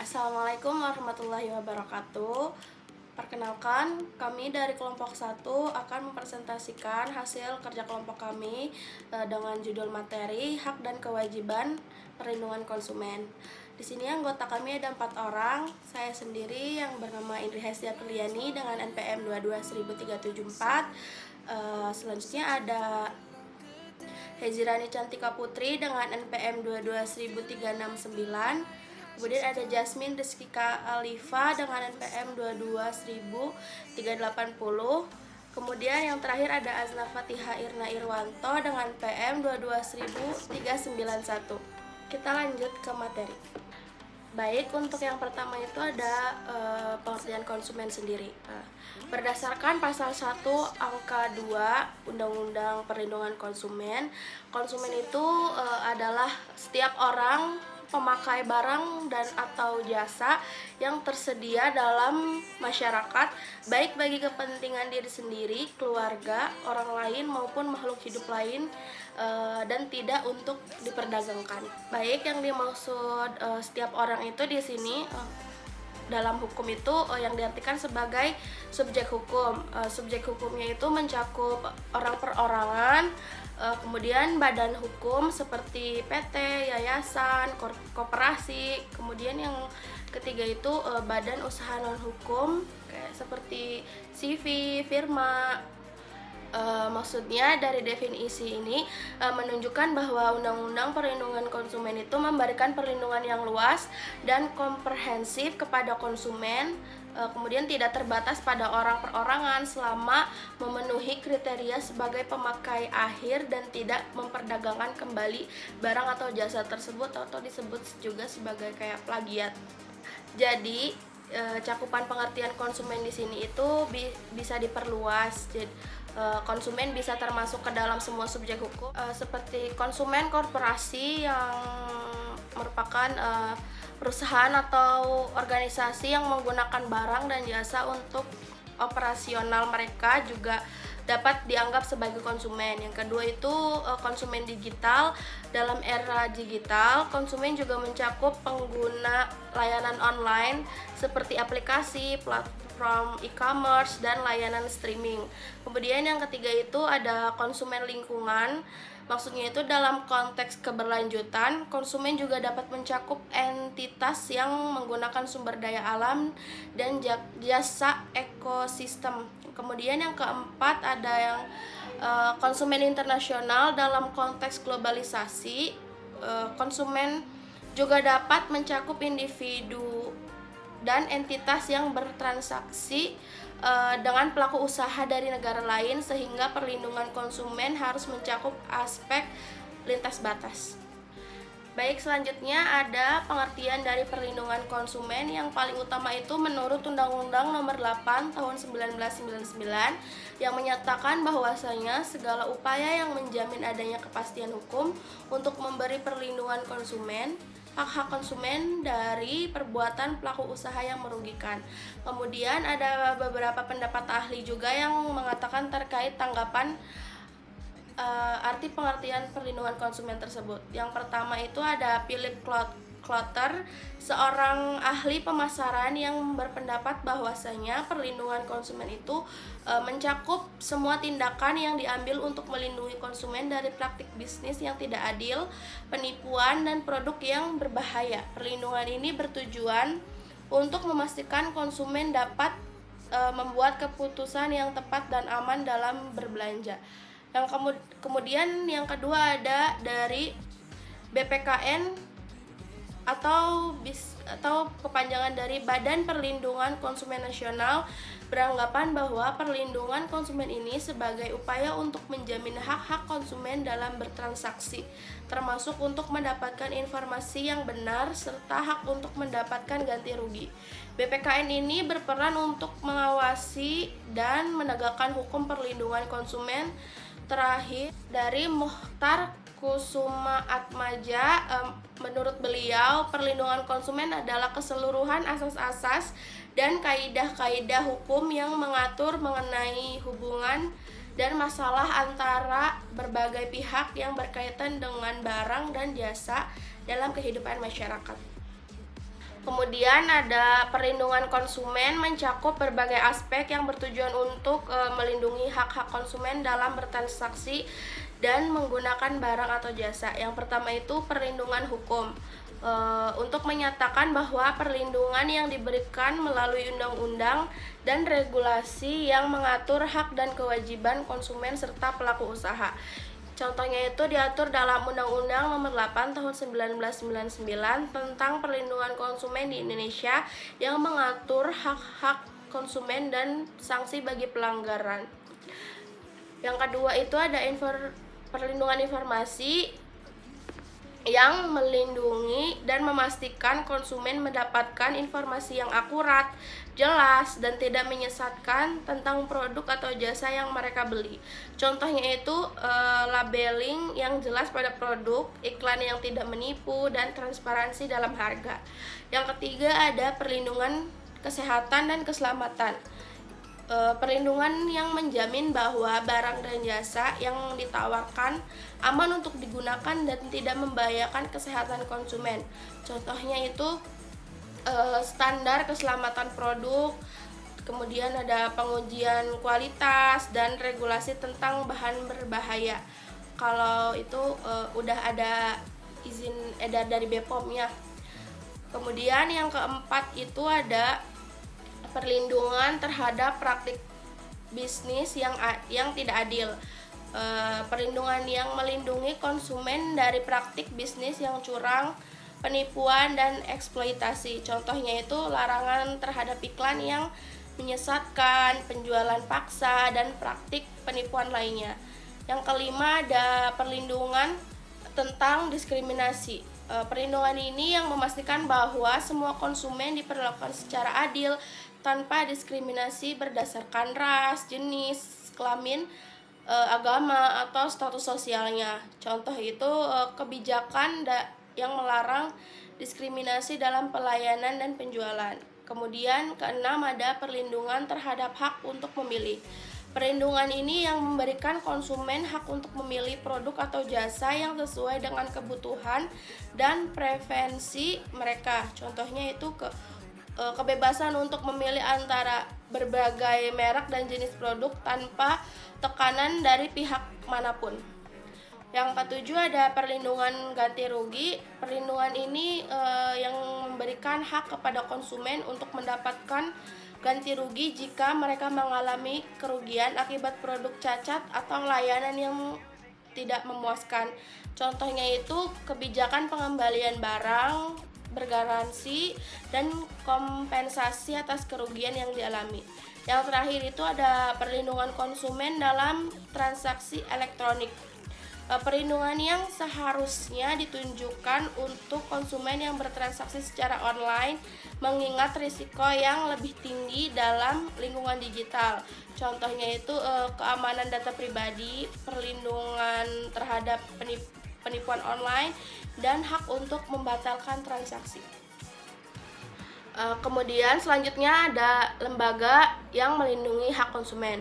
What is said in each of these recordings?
Assalamualaikum warahmatullahi wabarakatuh. Perkenalkan, kami dari kelompok 1 akan mempresentasikan hasil kerja kelompok kami dengan judul materi Hak dan Kewajiban Perlindungan Konsumen. Di sini anggota kami ada 4 orang. Saya sendiri yang bernama Indri Hestia Priliani dengan NPM 221374. Selanjutnya ada Hezirani Cantika Putri dengan NPM 22369. Kemudian ada Jasmine Rizkika Alifa dengan NPM 22380. Kemudian yang terakhir ada Azna Fatiha Irna Irwanto dengan PM 22391. Kita lanjut ke materi. Baik, untuk yang pertama itu ada pengertian konsumen sendiri. Berdasarkan pasal 1 angka 2 Undang-Undang Perlindungan Konsumen, konsumen itu adalah setiap orang pemakai barang dan atau jasa yang tersedia dalam masyarakat, baik bagi kepentingan diri sendiri, keluarga, orang lain maupun makhluk hidup lain, dan tidak untuk diperdagangkan. Baik, yang dimaksud setiap orang itu di sini dalam hukum itu yang diartikan sebagai subjek hukum. Subjek hukumnya itu mencakup orang perorangan, kemudian badan hukum seperti PT, yayasan, koperasi, kemudian yang ketiga itu badan usaha non hukum seperti CV, firma. Maksudnya dari definisi ini menunjukkan bahwa Undang-Undang Perlindungan Konsumen itu memberikan perlindungan yang luas dan komprehensif kepada konsumen, kemudian tidak terbatas pada orang perorangan selama memenuhi kriteria sebagai pemakai akhir dan tidak memperdagangkan kembali barang atau jasa tersebut atau disebut juga sebagai kayak plagiat. Jadi cakupan pengertian konsumen di sini itu bisa diperluas. Jadi konsumen bisa termasuk ke dalam semua subjek hukum, seperti konsumen korporasi yang merupakan perusahaan atau organisasi yang menggunakan barang dan jasa untuk operasional mereka juga dapat dianggap sebagai konsumen. Yang kedua itu konsumen digital. Dalam era digital, konsumen juga mencakup pengguna layanan online seperti aplikasi, platform e-commerce, dan layanan streaming. Kemudian yang ketiga itu ada konsumen lingkungan. Maksudnya itu dalam konteks keberlanjutan, konsumen juga dapat mencakup entitas yang menggunakan sumber daya alam dan jasa ekosistem. Kemudian yang keempat ada yang konsumen internasional. Dalam konteks globalisasi, konsumen juga dapat mencakup individu dan entitas yang bertransaksi dengan pelaku usaha dari negara lain, sehingga perlindungan konsumen harus mencakup aspek lintas batas. Baik, selanjutnya ada pengertian dari perlindungan konsumen. Yang paling utama itu menurut Undang-Undang Nomor 8 Tahun 1999 yang menyatakan bahwasanya segala upaya yang menjamin adanya kepastian hukum untuk memberi perlindungan konsumen, hak-hak konsumen dari perbuatan pelaku usaha yang merugikan. Kemudian ada beberapa pendapat ahli juga yang mengatakan terkait tanggapan arti pengertian perlindungan konsumen tersebut. Yang pertama itu ada Philip Klotter, seorang ahli pemasaran yang berpendapat bahwasanya perlindungan konsumen itu mencakup semua tindakan yang diambil untuk melindungi konsumen dari praktik bisnis yang tidak adil, penipuan, dan produk yang berbahaya. Perlindungan ini bertujuan untuk memastikan konsumen dapat membuat keputusan yang tepat dan aman dalam berbelanja. Yang kemudian yang kedua ada dari BPKN atau kepanjangan dari Badan Perlindungan Konsumen Nasional, beranggapan bahwa perlindungan konsumen ini sebagai upaya untuk menjamin hak-hak konsumen dalam bertransaksi, termasuk untuk mendapatkan informasi yang benar serta hak untuk mendapatkan ganti rugi. BPKN ini berperan untuk mengawasi dan menegakkan hukum perlindungan konsumen. Terakhir dari Muhtar Kusuma Atmaja, menurut beliau perlindungan konsumen adalah keseluruhan asas-asas dan kaidah-kaidah hukum yang mengatur mengenai hubungan dan masalah antara berbagai pihak yang berkaitan dengan barang dan jasa dalam kehidupan masyarakat. Kemudian ada perlindungan konsumen, mencakup berbagai aspek yang bertujuan untuk melindungi hak-hak konsumen dalam bertransaksi dan menggunakan barang atau jasa. Yang pertama itu perlindungan hukum. Untuk menyatakan bahwa perlindungan yang diberikan melalui undang-undang dan regulasi yang mengatur hak dan kewajiban konsumen serta pelaku usaha. Contohnya itu diatur dalam Undang-Undang Nomor 8 Tahun 1999 tentang perlindungan konsumen di Indonesia yang mengatur hak-hak konsumen dan sanksi bagi pelanggaran. Yang kedua itu ada perlindungan informasi yang melindungi dan memastikan konsumen mendapatkan informasi yang akurat, jelas, dan tidak menyesatkan tentang produk atau jasa yang mereka beli. Contohnya itu labeling yang jelas pada produk, iklan yang tidak menipu, dan transparansi dalam harga. Yang ketiga ada perlindungan kesehatan dan keselamatan. Perlindungan yang menjamin bahwa barang dan jasa yang ditawarkan aman untuk digunakan dan tidak membahayakan kesehatan konsumen. Contohnya itu standar keselamatan produk, kemudian ada pengujian kualitas dan regulasi tentang bahan berbahaya. Kalau itu udah ada izin edar dari BPOM ya. Kemudian yang keempat itu ada perlindungan terhadap praktik bisnis yang tidak adil. Perlindungan yang melindungi konsumen dari praktik bisnis yang curang, penipuan, dan eksploitasi. Contohnya itu larangan terhadap iklan yang menyesatkan, penjualan paksa, dan praktik penipuan lainnya. Yang kelima ada perlindungan tentang diskriminasi. Perlindungan ini yang memastikan bahwa semua konsumen diperlakukan secara adil tanpa diskriminasi berdasarkan ras, jenis, kelamin, agama, atau status sosialnya. Contoh itu kebijakan yang melarang diskriminasi dalam pelayanan dan penjualan. Kemudian keenam ada perlindungan terhadap hak untuk memilih. Perlindungan ini yang memberikan konsumen hak untuk memilih produk atau jasa yang sesuai dengan kebutuhan dan preferensi mereka. Contohnya itu kebebasan untuk memilih antara berbagai merek dan jenis produk tanpa tekanan dari pihak manapun. Yang ketujuh ada perlindungan ganti rugi. Perlindungan ini yang memberikan hak kepada konsumen untuk mendapatkan ganti rugi jika mereka mengalami kerugian akibat produk cacat atau layanan yang tidak memuaskan. Contohnya itu kebijakan pengembalian barang bergaransi dan kompensasi atas kerugian yang dialami. Yang terakhir itu ada perlindungan konsumen dalam transaksi elektronik. Perlindungan yang seharusnya ditunjukkan untuk konsumen yang bertransaksi secara online mengingat risiko yang lebih tinggi dalam lingkungan digital. Contohnya itu keamanan data pribadi, perlindungan terhadap penipuan online, dan hak untuk membatalkan transaksi. Kemudian selanjutnya ada lembaga yang melindungi hak konsumen.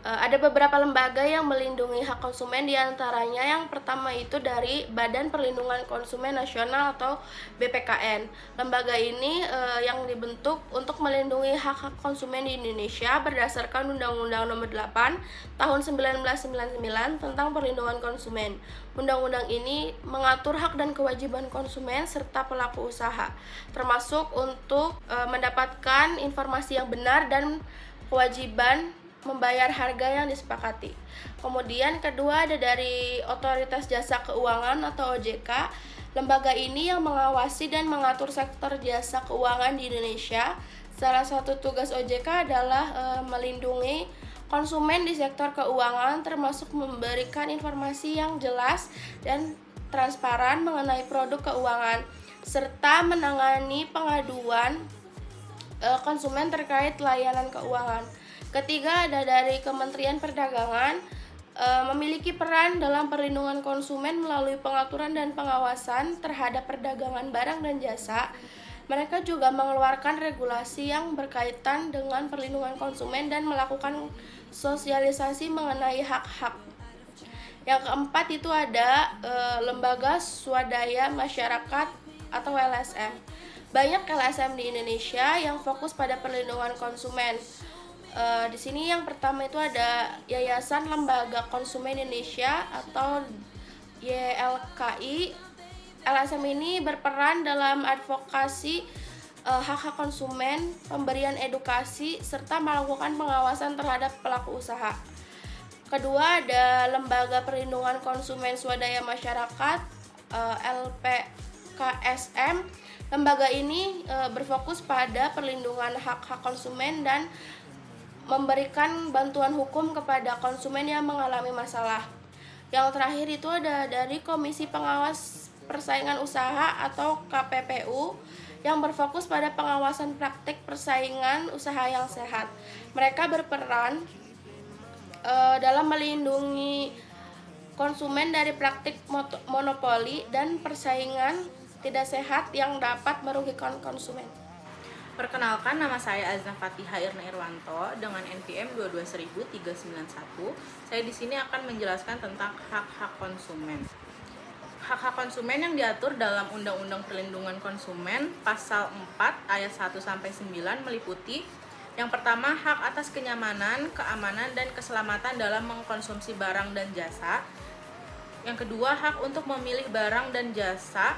Ada beberapa lembaga yang melindungi hak konsumen, diantaranya yang pertama itu dari Badan Perlindungan Konsumen Nasional atau BPKN. Lembaga ini yang dibentuk untuk melindungi hak-hak konsumen di Indonesia berdasarkan Undang-Undang Nomor 8 Tahun 1999 tentang perlindungan konsumen. Undang-undang ini mengatur hak dan kewajiban konsumen serta pelaku usaha, termasuk untuk mendapatkan informasi yang benar dan kewajiban membayar harga yang disepakati. Kemudian kedua ada dari Otoritas Jasa Keuangan atau OJK. Lembaga ini yang mengawasi dan mengatur sektor jasa keuangan di Indonesia. Salah satu tugas OJK adalah melindungi konsumen di sektor keuangan, termasuk memberikan informasi yang jelas dan transparan mengenai produk keuangan, serta menangani pengaduan konsumen terkait layanan keuangan. Ketiga ada dari Kementerian Perdagangan, memiliki peran dalam perlindungan konsumen melalui pengaturan dan pengawasan terhadap perdagangan barang dan jasa. Mereka juga mengeluarkan regulasi yang berkaitan dengan perlindungan konsumen dan melakukan sosialisasi mengenai hak-hak. Yang keempat itu ada Lembaga Swadaya Masyarakat atau LSM. Banyak LSM di Indonesia yang fokus pada perlindungan konsumen. Di sini yang pertama itu ada Yayasan Lembaga Konsumen Indonesia atau YLKI. LSM ini berperan dalam advokasi hak-hak konsumen, pemberian edukasi, serta melakukan pengawasan terhadap pelaku usaha. Kedua ada Lembaga Perlindungan Konsumen Swadaya Masyarakat LPKSM. Lembaga ini berfokus pada perlindungan hak-hak konsumen dan memberikan bantuan hukum kepada konsumen yang mengalami masalah. Yang terakhir itu ada dari Komisi Pengawas Persaingan Usaha atau KPPU yang berfokus pada pengawasan praktik persaingan usaha yang sehat. Mereka berperan dalam melindungi konsumen dari praktik monopoli dan persaingan tidak sehat yang dapat merugikan konsumen. Perkenalkan, nama saya Azna Fatiha Irna Irwanto dengan NPM 2200391. Saya di sini akan menjelaskan tentang hak-hak konsumen. Hak-hak konsumen yang diatur dalam Undang-Undang Perlindungan Konsumen Pasal 4 ayat 1 sampai 9 meliputi yang pertama, hak atas kenyamanan, keamanan, dan keselamatan dalam mengkonsumsi barang dan jasa. Yang kedua, hak untuk memilih barang dan jasa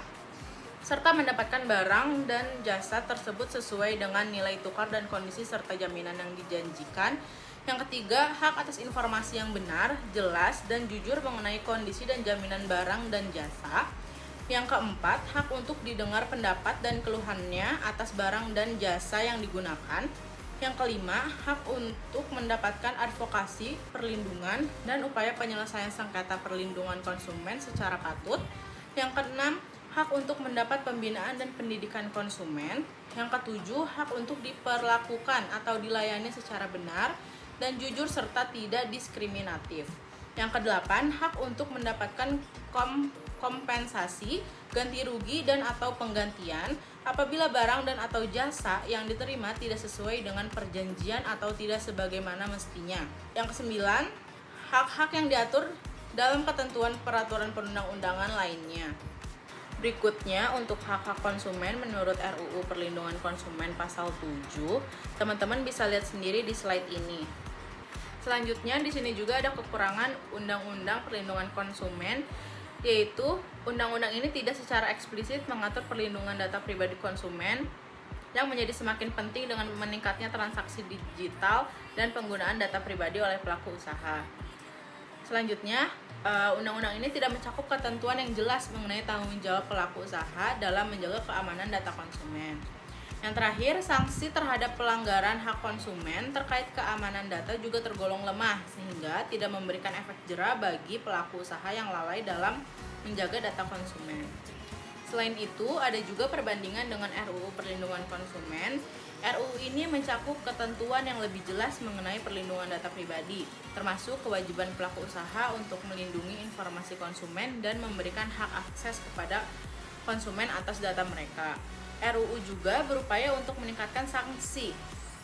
serta mendapatkan barang dan jasa tersebut sesuai dengan nilai tukar dan kondisi serta jaminan yang dijanjikan. Yang ketiga, hak atas informasi yang benar, jelas, dan jujur mengenai kondisi dan jaminan barang dan jasa. Yang keempat, hak untuk didengar pendapat dan keluhannya atas barang dan jasa yang digunakan. Yang kelima, hak untuk mendapatkan advokasi, perlindungan, dan upaya penyelesaian sengketa perlindungan konsumen secara patut. Yang keenam, hak untuk mendapat pembinaan dan pendidikan konsumen. Yang ketujuh, hak untuk diperlakukan atau dilayani secara benar dan jujur serta tidak diskriminatif. Yang kedelapan, hak untuk mendapatkan kompensasi, ganti rugi dan atau penggantian apabila barang dan atau jasa yang diterima tidak sesuai dengan perjanjian atau tidak sebagaimana mestinya. Yang kesembilan, hak-hak yang diatur dalam ketentuan peraturan perundang-undangan lainnya. Berikutnya untuk hak-hak konsumen menurut RUU Perlindungan Konsumen Pasal 7, teman-teman bisa lihat sendiri di slide ini. Selanjutnya di sini juga ada kekurangan Undang-Undang Perlindungan Konsumen, yaitu undang-undang ini tidak secara eksplisit mengatur perlindungan data pribadi konsumen yang menjadi semakin penting dengan meningkatnya transaksi digital dan penggunaan data pribadi oleh pelaku usaha. Selanjutnya, undang-undang ini tidak mencakup ketentuan yang jelas mengenai tanggung jawab pelaku usaha dalam menjaga keamanan data konsumen. Yang terakhir, sanksi terhadap pelanggaran hak konsumen terkait keamanan data juga tergolong lemah sehingga tidak memberikan efek jera bagi pelaku usaha yang lalai dalam menjaga data konsumen. Selain itu, ada juga perbandingan dengan RUU Perlindungan Konsumen. RUU ini mencakup ketentuan yang lebih jelas mengenai perlindungan data pribadi, termasuk kewajiban pelaku usaha untuk melindungi informasi konsumen dan memberikan hak akses kepada konsumen atas data mereka. RUU juga berupaya untuk meningkatkan sanksi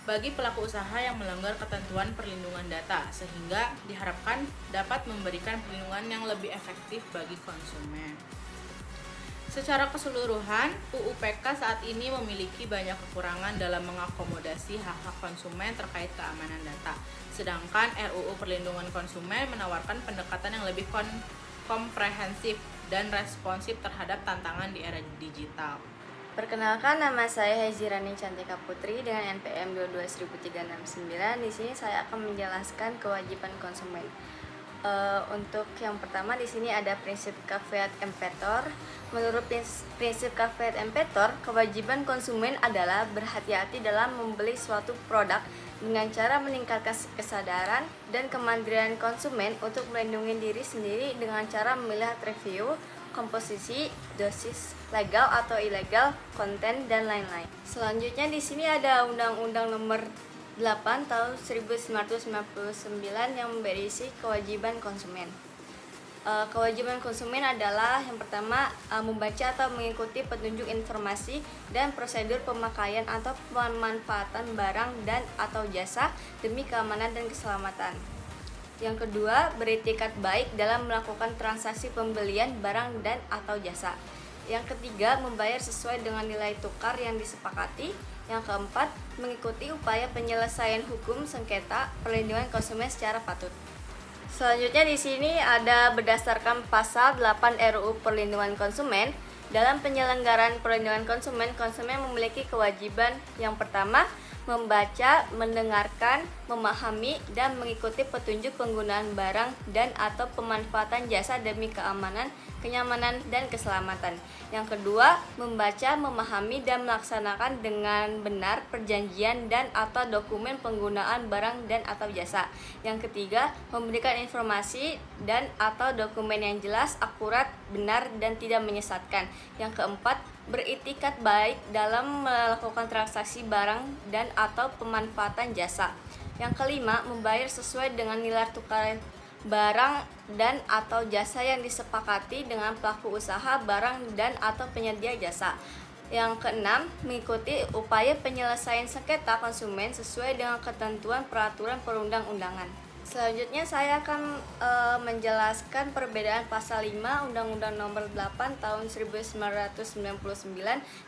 bagi pelaku usaha yang melanggar ketentuan perlindungan data, sehingga diharapkan dapat memberikan perlindungan yang lebih efektif bagi konsumen. Secara keseluruhan, UUPK saat ini memiliki banyak kekurangan dalam mengakomodasi hak-hak konsumen terkait keamanan data. Sedangkan RUU Perlindungan Konsumen menawarkan pendekatan yang lebih komprehensif dan responsif terhadap tantangan di era digital. Perkenalkan, nama saya Hezirani Cantika Putri dengan NPM 2200369. Di sini saya akan menjelaskan kewajiban konsumen. Untuk yang pertama di sini ada prinsip caveat emptor. Menurut prinsip caveat emptor, kewajiban konsumen adalah berhati-hati dalam membeli suatu produk dengan cara meningkatkan kesadaran dan kemandirian konsumen untuk melindungi diri sendiri dengan cara melihat review, komposisi, dosis, legal atau ilegal, konten, dan lain-lain. Selanjutnya di sini ada Undang-Undang Nomor 8 tahun 1999 yang berisi kewajiban konsumen. Kewajiban konsumen adalah yang pertama, membaca atau mengikuti petunjuk informasi dan prosedur pemakaian atau pemanfaatan barang dan atau jasa demi keamanan dan keselamatan. Yang kedua, beretikat baik dalam melakukan transaksi pembelian barang dan atau jasa. Yang ketiga, membayar sesuai dengan nilai tukar yang disepakati. Yang keempat, mengikuti upaya penyelesaian hukum sengketa perlindungan konsumen secara patut. Selanjutnya di sini ada berdasarkan pasal 8 RUU Perlindungan Konsumen. Dalam penyelenggaraan perlindungan konsumen, konsumen memiliki kewajiban yang pertama, membaca, mendengarkan, memahami, dan mengikuti petunjuk penggunaan barang dan atau pemanfaatan jasa demi keamanan, kenyamanan, dan keselamatan. Yang kedua, membaca, memahami, dan melaksanakan dengan benar perjanjian dan atau dokumen penggunaan barang dan atau jasa. Yang ketiga, memberikan informasi dan atau dokumen yang jelas, akurat, benar, dan tidak menyesatkan. Yang keempat, beritikat baik dalam melakukan transaksi barang dan atau pemanfaatan jasa. Yang kelima, membayar sesuai dengan nilai tukar barang dan atau jasa yang disepakati dengan pelaku usaha barang dan atau penyedia jasa. Yang keenam, mengikuti upaya penyelesaian sengketa konsumen sesuai dengan ketentuan peraturan perundang-undangan. Selanjutnya saya akan menjelaskan perbedaan pasal 5 Undang-Undang Nomor 8 Tahun 1999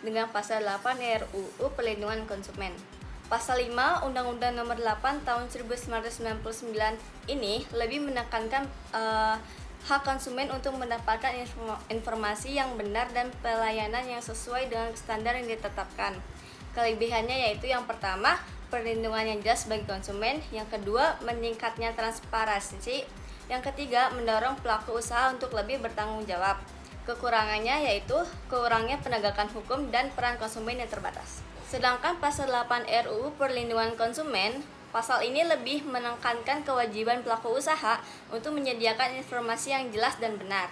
dengan pasal 8 RUU Perlindungan Konsumen. Pasal 5 Undang-Undang Nomor 8 Tahun 1999 ini lebih menekankan hak konsumen untuk mendapatkan informasi yang benar dan pelayanan yang sesuai dengan standar yang ditetapkan. Kelebihannya yaitu yang pertama, perlindungan yang jelas bagi konsumen. Yang kedua, meningkatnya transparansi. Yang ketiga, mendorong pelaku usaha untuk lebih bertanggung jawab. Kekurangannya yaitu kurangnya penegakan hukum dan peran konsumen yang terbatas. Sedangkan pasal 8 RUU Perlindungan Konsumen, pasal ini lebih menekankan kewajiban pelaku usaha untuk menyediakan informasi yang jelas dan benar.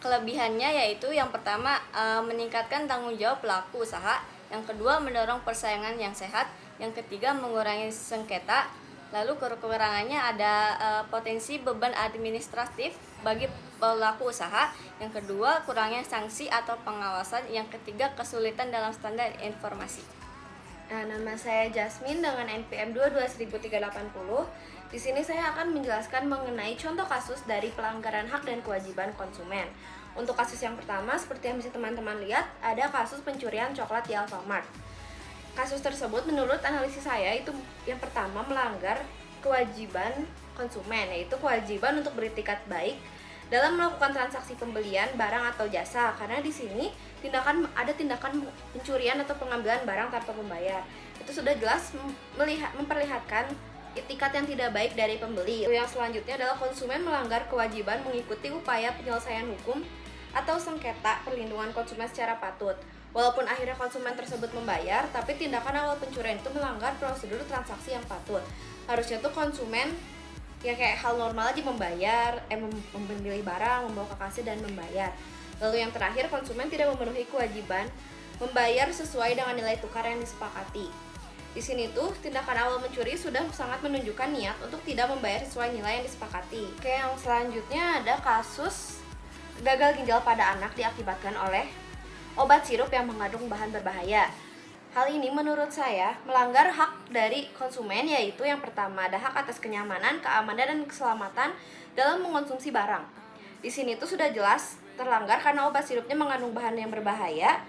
Kelebihannya yaitu yang pertama, meningkatkan tanggung jawab pelaku usaha. Yang kedua, mendorong persaingan yang sehat. Yang ketiga, mengurangi sengketa. Lalu kekurangannya ada potensi beban administratif bagi pelaku usaha. Yang kedua, kurangnya sanksi atau pengawasan. Yang ketiga, kesulitan dalam standar informasi. Nah, nama saya Jasmine dengan NPM 22380. Di sini saya akan menjelaskan mengenai contoh kasus dari pelanggaran hak dan kewajiban konsumen. Untuk kasus yang pertama, seperti yang bisa teman-teman lihat, ada kasus pencurian coklat di Alfamart. Kasus tersebut menurut analisis saya itu yang pertama melanggar kewajiban konsumen, yaitu kewajiban untuk beretikat baik dalam melakukan transaksi pembelian barang atau jasa, karena di sini ada tindakan pencurian atau pengambilan barang tanpa membayar. Itu sudah jelas memperlihatkan etikat yang tidak baik dari pembeli. Yang selanjutnya adalah konsumen melanggar kewajiban mengikuti upaya penyelesaian hukum atau sengketa perlindungan konsumen secara patut. Walaupun akhirnya konsumen tersebut membayar, tapi tindakan awal pencurian itu melanggar prosedur transaksi yang patut. Harusnya tuh konsumen ya kayak hal normal aja membayar, membeli barang, membawa ke kasir dan membayar. Lalu yang terakhir, konsumen tidak memenuhi kewajiban membayar sesuai dengan nilai tukar yang disepakati. Di sini tuh tindakan awal mencuri sudah sangat menunjukkan niat untuk tidak membayar sesuai nilai yang disepakati. Oke, yang selanjutnya ada kasus gagal ginjal pada anak diakibatkan oleh obat sirup yang mengandung bahan berbahaya. Hal ini menurut saya melanggar hak dari konsumen, yaitu yang pertama ada hak atas kenyamanan, keamanan, dan keselamatan dalam mengonsumsi barang. Di sini tuh sudah jelas terlanggar karena obat sirupnya mengandung bahan yang berbahaya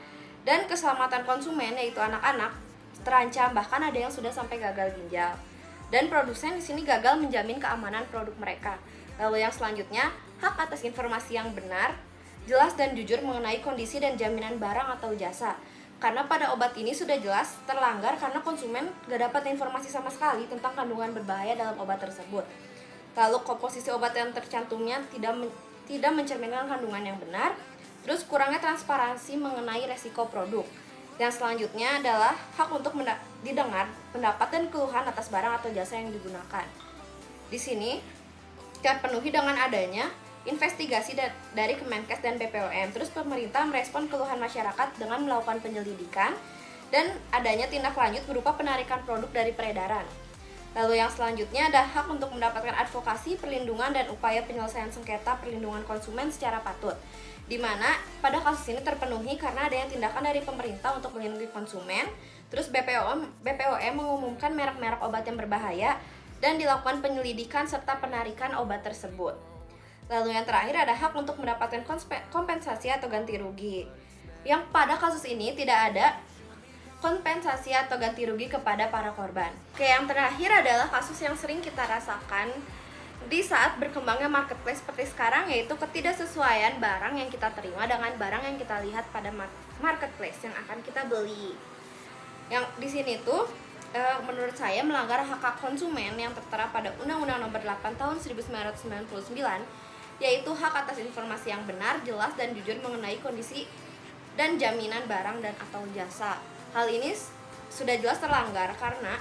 dan keselamatan konsumen yaitu anak-anak terancam, bahkan ada yang sudah sampai gagal ginjal. Dan produsen di sini gagal menjamin keamanan produk mereka. Lalu yang selanjutnya, hak atas informasi yang benar, jelas dan jujur mengenai kondisi dan jaminan barang atau jasa. Karena pada obat ini sudah jelas terlanggar karena konsumen gak dapat informasi sama sekali tentang kandungan berbahaya dalam obat tersebut. Lalu komposisi obat yang tercantumnya tidak mencerminkan kandungan yang benar. Terus kurangnya transparansi mengenai resiko produk. Yang selanjutnya adalah hak untuk didengar pendapat dan keluhan atas barang atau jasa yang digunakan. Di sini terpenuhi dengan adanya investigasi dari Kemenkes dan BPOM. Terus pemerintah merespon keluhan masyarakat dengan melakukan penyelidikan dan adanya tindak lanjut berupa penarikan produk dari peredaran. Lalu yang selanjutnya ada hak untuk mendapatkan advokasi, perlindungan, dan upaya penyelesaian sengketa perlindungan konsumen secara patut. Di mana pada kasus ini terpenuhi karena adanya tindakan dari pemerintah untuk melindungi konsumen. Terus BPOM mengumumkan merek-merek obat yang berbahaya dan dilakukan penyelidikan serta penarikan obat tersebut. Lalu yang terakhir ada hak untuk mendapatkan kompensasi atau ganti rugi. yang pada kasus ini tidak ada kompensasi atau ganti rugi kepada para korban. Oke, yang terakhir adalah kasus yang sering kita rasakan di saat berkembangnya marketplace seperti sekarang, yaitu ketidaksesuaian barang yang kita terima dengan barang yang kita lihat pada marketplace yang akan kita beli. Yang di sini tuh menurut saya melanggar hak konsumen yang tertera pada Undang-Undang Nomor 8 Tahun 1999, yaitu hak atas informasi yang benar, jelas, dan jujur mengenai kondisi dan jaminan barang dan atau jasa. Hal ini sudah jelas terlanggar karena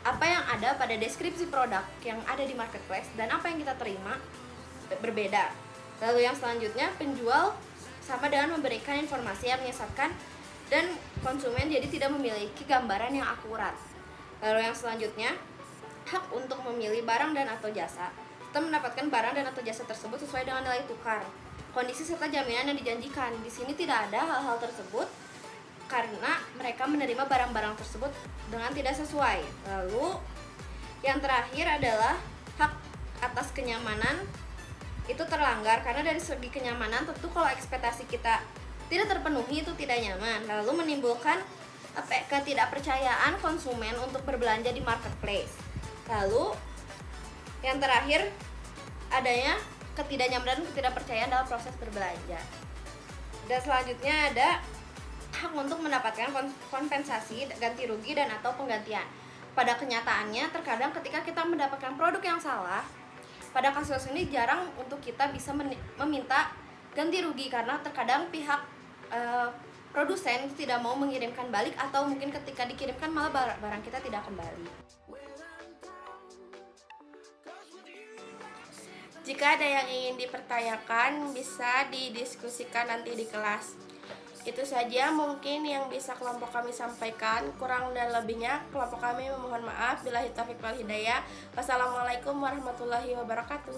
apa yang ada pada deskripsi produk yang ada di marketplace dan apa yang kita terima berbeda. Lalu yang selanjutnya, penjual sama dengan memberikan informasi yang menyesatkan dan konsumen jadi tidak memiliki gambaran yang akurat. Lalu yang selanjutnya, hak untuk memilih barang dan atau jasa. Kita mendapatkan barang dan atau jasa tersebut sesuai dengan nilai tukar, kondisi serta jaminan yang dijanjikan. Di sini tidak ada hal-hal tersebut karena mereka menerima barang-barang tersebut dengan tidak sesuai. Lalu yang terakhir adalah hak atas kenyamanan itu terlanggar karena dari segi kenyamanan tentu kalau ekspektasi kita tidak terpenuhi itu tidak nyaman, lalu menimbulkan ketidakpercayaan konsumen untuk berbelanja di marketplace. Lalu yang terakhir adanya ketidaknyamanan dan ketidakpercayaan dalam proses berbelanja. Dan selanjutnya ada hak untuk mendapatkan kompensasi, ganti rugi, dan atau penggantian. Pada kenyataannya, terkadang ketika kita mendapatkan produk yang salah, pada kasus ini jarang untuk kita bisa meminta ganti rugi karena terkadang pihak produsen tidak mau mengirimkan balik atau mungkin ketika dikirimkan malah barang kita tidak kembali. Jika ada yang ingin dipertanyakan, bisa didiskusikan nanti di kelas. Itu saja mungkin yang bisa kelompok kami sampaikan. Kurang dan lebihnya kelompok kami memohon maaf. Billahi taufiq wal hidayah. Wassalamualaikum warahmatullahi wabarakatuh.